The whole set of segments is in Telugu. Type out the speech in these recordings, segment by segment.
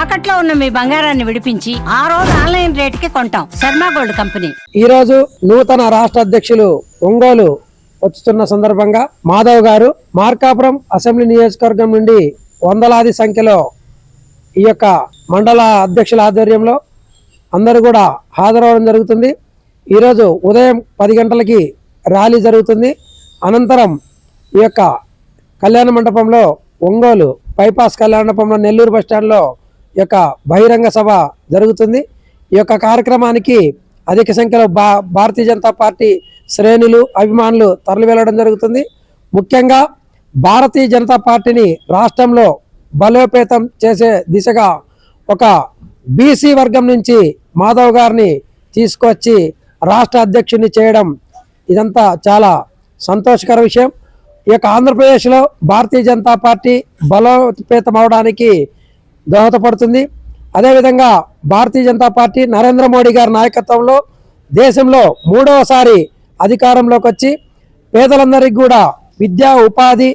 తాకట్లో ఉన్న మీ బంగారాన్ని విడిపించి ఆ రోజు ఆన్లైన్ రేటుకి కొంటాం. Sharma gold company. ఈ రోజు నూతన రాష్ట్ర అధ్యక్షులు ఒంగోలు వస్తున్న సందర్భంగా మాధవ్ గారు మార్కాపురం అసెంబ్లీ నియోజకవర్గం నుండి వందలాది సంఖ్యలో ఈ యొక్క మండల అధ్యక్షుల ఆధ్వర్యంలో అందరూ కూడా హాజరవడం జరుగుతుంది. ఈరోజు ఉదయం 10 గంటలకి ర్యాలీ జరుగుతుంది. అనంతరం ఈ యొక్క కళ్యాణ మండపంలో ఒంగోలు బైపాస్ కళ్యాణ మండపంలో నెల్లూరు బస్టాండ్లో ఈ యొక్క బహిరంగ సభ జరుగుతుంది. ఈ యొక్క కార్యక్రమానికి అధిక సంఖ్యలో భారతీయ జనతా పార్టీ శ్రేణులు అభిమానులు తరలి వెళ్ళడం జరుగుతుంది. ముఖ్యంగా భారతీయ జనతా పార్టీని రాష్ట్రంలో బలోపేతం చేసే దిశగా ఒక బీసీ వర్గం నుంచి మాధవ్ గారిని తీసుకొచ్చి రాష్ట్ర అధ్యక్షుడిని చేయడం ఇదంతా చాలా సంతోషకర విషయం. ఈ యొక్క ఆంధ్రప్రదేశ్లో భారతీయ జనతా పార్టీ బలోపేతం అవడానికి దోహదపడుతుంది. అదేవిధంగా భారతీయ జనతా పార్టీ నరేంద్ర మోడీ గారి నాయకత్వంలో దేశంలో 3వసారి అధికారంలోకి వచ్చి పేదలందరికీ కూడా విద్యా ఉపాధి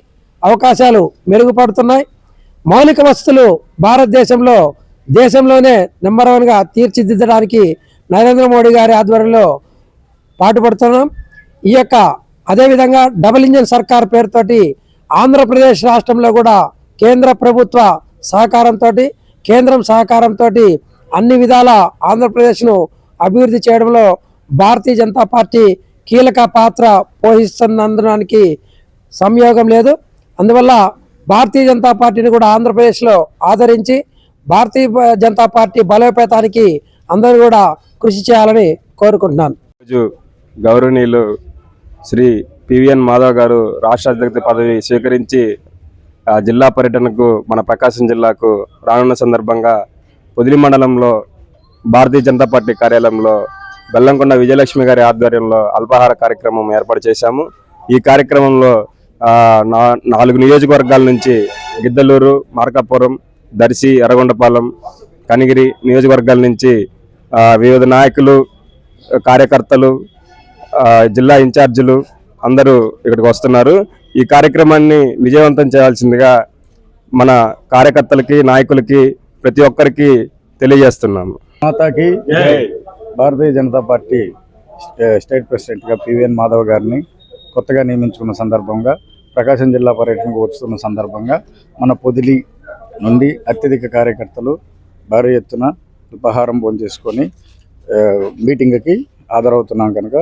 అవకాశాలు మెరుగుపడుతున్నాయి. మౌలిక వసతులు భారతదేశంలో దేశంలోనే నెంబర్ 1గా తీర్చిదిద్దడానికి నరేంద్ర మోడీ గారి ఆధ్వర్యంలో పాటుపడుతున్నాం. ఈ యొక్క అదేవిధంగా డబుల్ ఇంజిన్ సర్కార్ పేరుతోటి ఆంధ్రప్రదేశ్ రాష్ట్రంలో కూడా కేంద్ర ప్రభుత్వ సహకారంతో కేంద్రం సహకారంతో అన్ని విధాల ఆంధ్రప్రదేశ్ను అభివృద్ధి చేయడంలో భారతీయ జనతా పార్టీ కీలక పాత్ర పోషిస్తున్నందుకు సంయోగం లేదు. అందువల్ల భారతీయ జనతా పార్టీని కూడా ఆంధ్రప్రదేశ్లో ఆదరించి భారతీయ జనతా పార్టీ బలోపేతానికి అందరూ కూడా కృషి చేయాలని కోరుకుంటున్నాను. గౌరవనీయులు శ్రీ పివిఎన్ మాధవ్ గారు రాష్ట్ర అధ్యక్ష పదవి స్వీకరించి జిల్లా పర్యటనకు మన ప్రకాశం జిల్లాకు రానున్న సందర్భంగా పొదిలి మండలంలో భారతీయ జనతా పార్టీ కార్యాలయంలో బెల్లంకొండ విజయలక్ష్మి గారి ఆధ్వర్యంలో అల్పాహార కార్యక్రమం ఏర్పాటు చేశాము. ఈ కార్యక్రమంలో 4 నియోజకవర్గాల నుంచి గిద్దలూరు, మార్కాపురం, దర్శి, ఎర్రగొండపాలెం, కనిగిరి నియోజకవర్గాల నుంచి వివిధ నాయకులు, కార్యకర్తలు, జిల్లా ఇన్ఛార్జీలు అందరూ ఇక్కడికి వస్తున్నారు. ఈ కార్యక్రమాన్ని విజయవంతం చేయాల్సిందిగా మన కార్యకర్తలకి, నాయకులకి, ప్రతి ఒక్కరికి తెలియజేస్తున్నాము. మాతాకి భారతీయ జనతా పార్టీ స్టేట్ ప్రెసిడెంట్గా పివిఎన్ మాధవ్ గారిని కొత్తగా నియమించుకున్న సందర్భంగా ప్రకాశం జిల్లా పర్యటనకు వస్తున్న సందర్భంగా మన పొదిలి నుండి అత్యధిక కార్యకర్తలు భారీ ఎత్తున ఉపహారం భోంచేసుకొని మీటింగ్కి హాజరవుతున్నాం. కనుక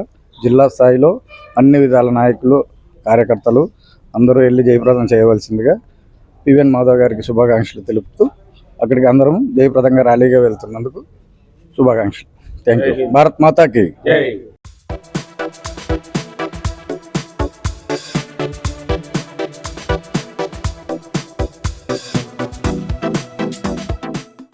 జిల్లా స్థాయిలో అన్ని విధాల నాయకులు, కార్యకర్తలు అందరూ వెళ్ళి జయప్రదం చేయవలసిందిగా పివిఎన్ మాధవ్ గారికి శుభాకాంక్షలు తెలుపుతూ అక్కడికి అందరం జయప్రదంగా ర్యాలీగా వెళ్తున్నందుకు శుభాకాంక్షలు. Thank you. భారత్ మాతాకి.